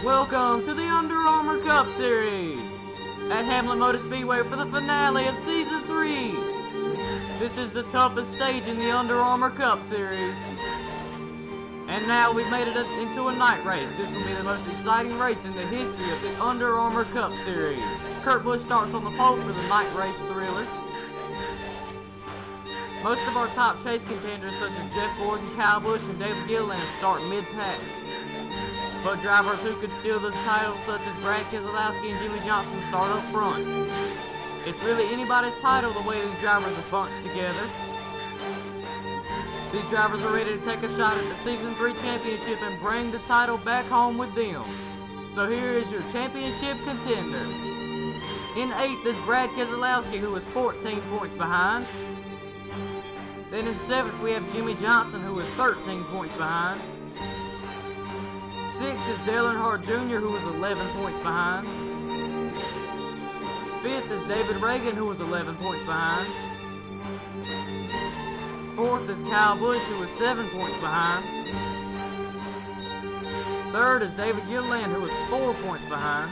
Welcome to the Under Armour Cup Series at Hamlet Motor Speedway for the finale of Season 3. This is the toughest stage in the Under Armour Cup Series. And now we've made it into a night race. This will be the most exciting race in the history of the Under Armour Cup Series. Kurt Busch starts on the pole for the night race thriller. Most of our top chase contenders such as Jeff Gordon, Kyle Busch, and David Gilliland start mid-pack. But drivers who could steal the title such as Brad Keselowski and Jimmie Johnson start up front. It's really anybody's title the way these drivers are bunched together. These drivers are ready to take a shot at the Season 3 championship and bring the title back home with them. So here is your championship contender. In 8th is Brad Keselowski, who is 14 points behind. Then in 7th we have Jimmie Johnson, who is 13 points behind. 6th is Dale Earnhardt Jr., who is 11 points behind. 5th is David Reagan, who is 11 points behind. 4th is Kyle Busch, who is 7 points behind. 3rd is David Gilliland, who is 4 points behind.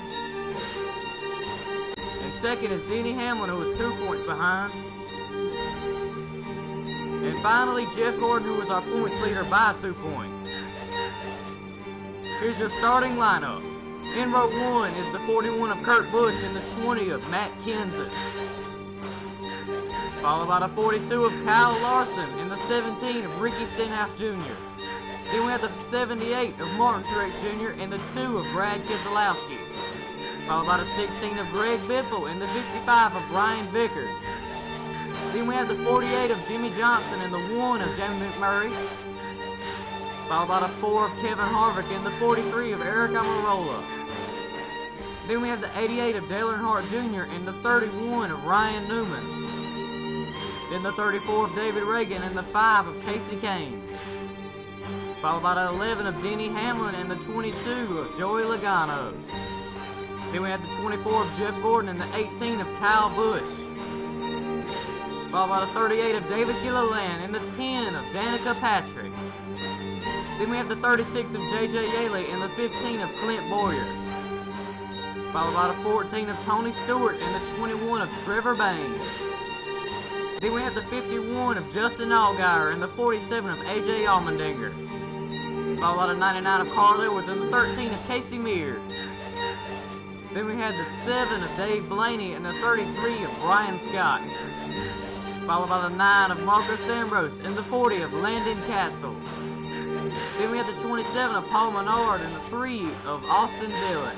And 2nd is Denny Hamlin, who is 2 points behind. And finally, Jeff Gordon, who is our points leader by 2 points. Here's your starting lineup. In row 1 is the 41 of Kurt Busch and the 20 of Matt Kenseth. Followed by the 42 of Kyle Larson and the 17 of Ricky Stenhouse Jr. Then we have the 78 of Martin Truex Jr. and the 2 of Brad Keselowski. Followed by the 16 of Greg Biffle and the 55 of Brian Vickers. Then we have the 48 of Jimmie Johnson and the 1 of Jamie McMurray. Followed by the 4 of Kevin Harvick and the 43 of Eric Almirola. Then we have the 88 of Dale Earnhardt Jr. and the 31 of Ryan Newman. Then the 34 of David Reagan and the 5 of Casey Kane. Followed by the 11 of Denny Hamlin and the 22 of Joey Logano. Then we have the 24 of Jeff Gordon and the 18 of Kyle Busch. Followed by the 38 of David Gilliland and the 10 of Danica Patrick. Then we have the 36 of J.J. Yeley and the 15 of Clint Boyer. Followed by the 14 of Tony Stewart and the 21 of Trevor Baynes. Then we have the 51 of Justin Allgaier and the 47 of A.J. Allmendinger. Followed by the 99 of Carl Edwards and the 13 of Casey Mears. Then we had the 7 of Dave Blaney and the 33 of Brian Scott. Followed by the 9 of Marcos Ambrose and the 40 of Landon Castle. Then we have the 27 of Paul Menard and the 3 of Austin Dillon.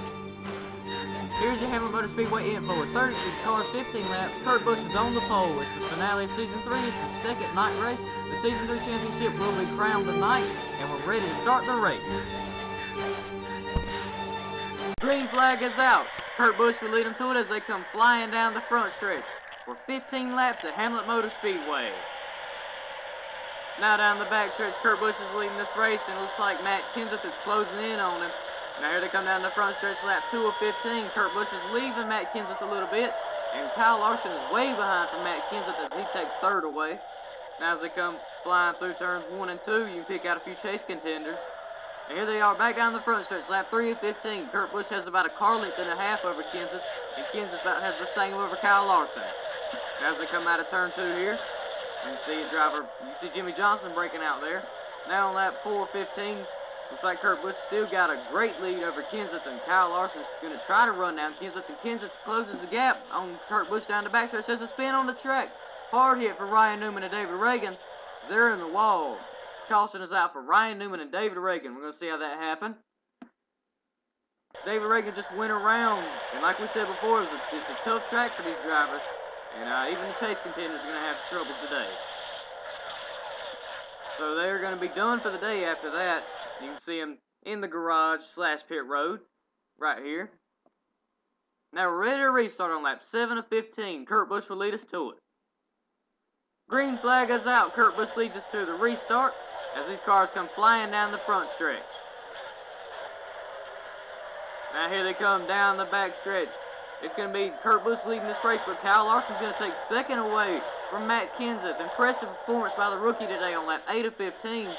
Here's your Hamlet Motor Speedway info. It's 36 cars, 15 laps. Kurt Busch is on the pole. It's the finale of Season 3. It's the second night race. The Season 3 championship will be crowned tonight, and we're ready to start the race. Green flag is out. Kurt Busch will lead them to it as they come flying down the front stretch for 15 laps at Hamlet Motor Speedway. Now down the backstretch, Kurt Busch is leading this race, and it looks like Matt Kenseth is closing in on him. Now here they come down the front stretch, lap 2 of 15. Kurt Busch is leaving Matt Kenseth a little bit, and Kyle Larson is way behind from Matt Kenseth as he takes 3rd away. Now as they come flying through turns 1 and 2, you can pick out a few chase contenders. And here they are back down the front stretch, lap 3 of 15. Kurt Busch has about a car length and a half over Kenseth, and Kenseth about has the same over Kyle Larson. Now as they come out of turn 2 here, you see Jimmie Johnson breaking out there. Now on lap 4 of 15, looks like Kurt Busch still got a great lead over Kenseth, and Kyle Larson's going to try to run down Kenseth, and Kenseth closes the gap on Kurt Busch down the backstretch. There's a spin on the track. Hard hit for Ryan Newman and David Reagan. They're in the wall. Caution is out for Ryan Newman and David Reagan. We're going to see how that happened. David Reagan just went around, and like we said before, it's a tough track for these drivers, and even the chase contenders are going to have troubles today. So they're going to be done for the day after that. You can see them in the garage / pit road right here. Now we're ready to restart on lap 7 of 15. Kurt Busch will lead us to it. Green flag is out. Kurt Busch leads us to the restart as these cars come flying down the front stretch. Now here they come down the back stretch. It's going to be Kurt Busch leading this race, but Kyle Larson's going to take 2nd away from Matt Kenseth. Impressive performance by the rookie today on lap 8 of 15.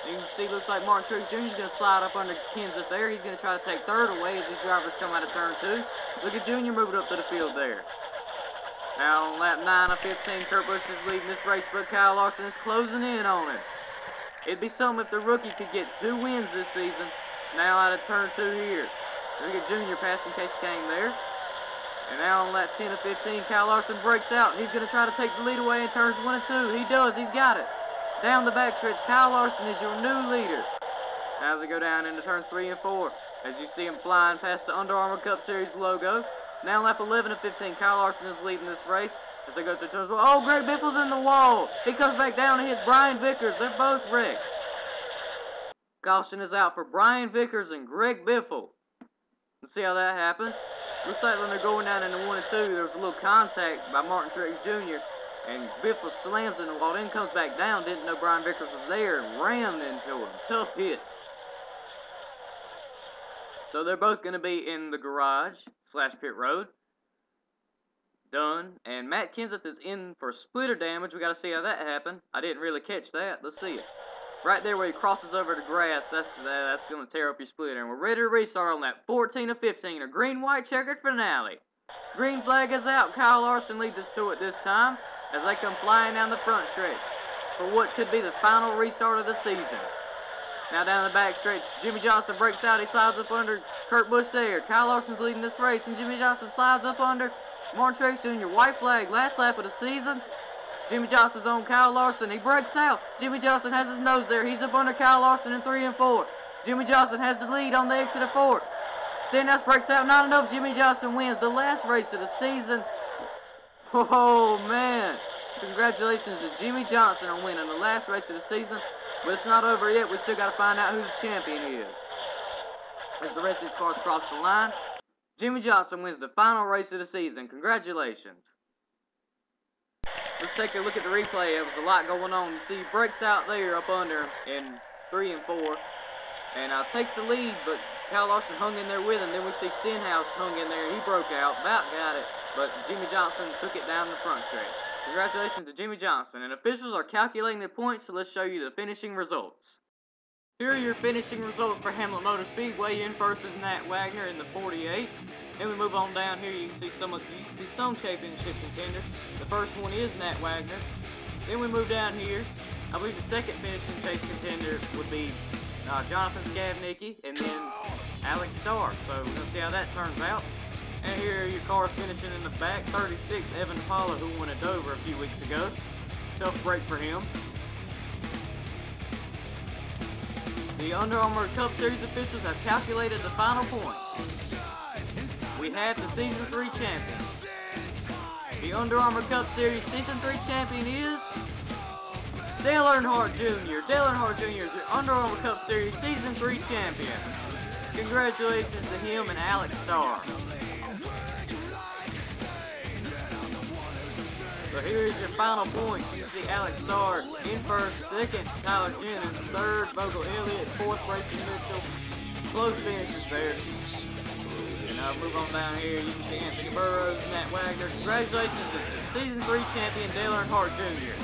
You can see, looks like Martin Truex Jr. is going to slide up under Kenseth there. He's going to try to take third away as these drivers come out of turn 2. Look at Junior moving up to the field there. Now on lap 9 of 15, Kurt Busch is leading this race, but Kyle Larson is closing in on him. It'd be something if the rookie could get 2 wins this season. Now out of turn 2 here. Look at Junior passing Casey Kane there. And now on lap 10 of 15, Kyle Larson breaks out. He's going to try to take the lead away in turns 1 and 2. He does. He's got it. Down the backstretch, Kyle Larson is your new leader. Now as we go down into turns 3 and 4, as you see him flying past the Under Armour Cup Series logo. Now lap 11 of 15, Kyle Larson is leading this race as they go through turns 1. Oh, Greg Biffle's in the wall. He comes back down and hits Brian Vickers. They're both wrecked. Caution is out for Brian Vickers and Greg Biffle. Let's see how that happened. Looks like when they're going down into 1 and 2, there was a little contact by Martin Truex Jr. And Biffle slams in the wall, then comes back down, didn't know Brian Vickers was there, and rammed into him. Tough hit. So they're both going to be in the garage / pit road. Done. And Matt Kenseth is in for splitter damage. We got to see how that happened. I didn't really catch that. Let's see it. Right there where he crosses over the grass, that's going to tear up your splitter. And we're ready to restart on that 14 of 15, a green-white checkered finale. Green flag is out. Kyle Larson leads us to it this time as they come flying down the front stretch for what could be the final restart of the season. Now down the back stretch, Jimmie Johnson breaks out. He slides up under Kurt Busch there. Kyle Larson's leading this race, and Jimmie Johnson slides up under Martin Truex Jr. White flag, last lap of the season. Jimmie Johnson's on Kyle Larson. He breaks out. Jimmie Johnson has his nose there. He's up under Kyle Larson in 3 and 4. Jimmie Johnson has the lead on the exit of 4. Stenhouse breaks out. Not enough. Jimmie Johnson wins the last race of the season. Oh, man. Congratulations to Jimmie Johnson on winning the last race of the season. But it's not over yet. We still got to find out who the champion is. As the rest of these cars cross the line, Jimmie Johnson wins the final race of the season. Congratulations. Let's take a look at the replay. There was a lot going on. You see, he breaks out there up under him in 3 and 4. And takes the lead, but Kyle Larson hung in there with him. Then we see Stenhouse hung in there. He broke out. About got it. But Jimmie Johnson took it down the front stretch. Congratulations to Jimmie Johnson. And officials are calculating the points, so let's show you the finishing results. Here are your finishing results for Hamlet Motor Speedway. In first is Nat Wagner in the 48. Then we move on down here. You can see some championship contenders. The first one is Nat Wagner. Then we move down here. I believe the second finishing chase contender would be Jonathan Skavnicki and then Alex Starr. So we're gonna see how that turns out. And here are your cars finishing in the back. 36, Evan Paula, who won at Dover a few weeks ago. Tough break for him. The Under Armour Cup Series officials have calculated the final points. We have the Season 3 champion. The Under Armour Cup Series Season 3 champion is Dale Earnhardt Jr. Dale Earnhardt Jr. is your Under Armour Cup Series Season 3 champion. Congratulations to him and Alex Starr. So here's your final points. You see Alex Starr in first, second Tyler Jennings, third Bogle Elliott, fourth Rachel Mitchell. Close finishes there. And I'll move on down here. You can see Anthony Burroughs and Nat Wagner. Congratulations to Season 3 champion Dale Earnhardt Jr.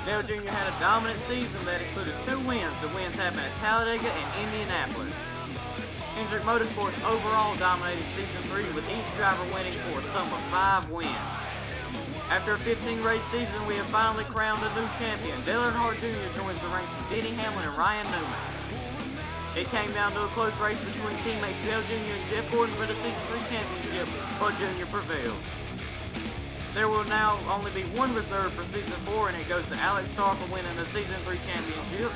Dale Jr. had a dominant season that included 2 wins. The wins happened at Talladega and Indianapolis. Hendrick Motorsports overall dominated Season 3 with each driver winning for a sum of 5 wins. After a 15-race season, we have finally crowned a new champion. Dale Earnhardt Jr. joins the ranks of Denny Hamlin and Ryan Newman. It came down to a close race between teammates Dale Jr. and Jeff Gordon for the Season 3 championship, but Jr. prevailed. There will now only be one reserve for Season 4, and it goes to Alex Starr for winning the Season 3 championship.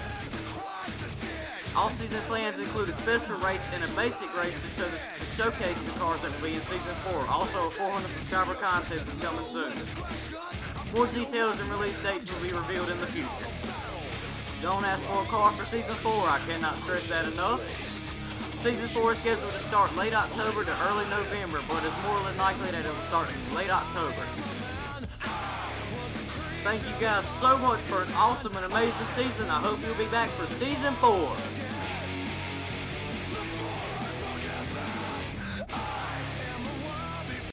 Off-season plans include a special race and a basic race to showcase the cars that will be in Season 4. Also, a 400 subscriber contest is coming soon. More details and release dates will be revealed in the future. Don't ask for a car for Season 4, I cannot stress that enough. Season 4 is scheduled to start late October to early November, but it's more than likely that it will start in late October. Thank you guys so much for an awesome and amazing season. I hope you'll be back for Season 4.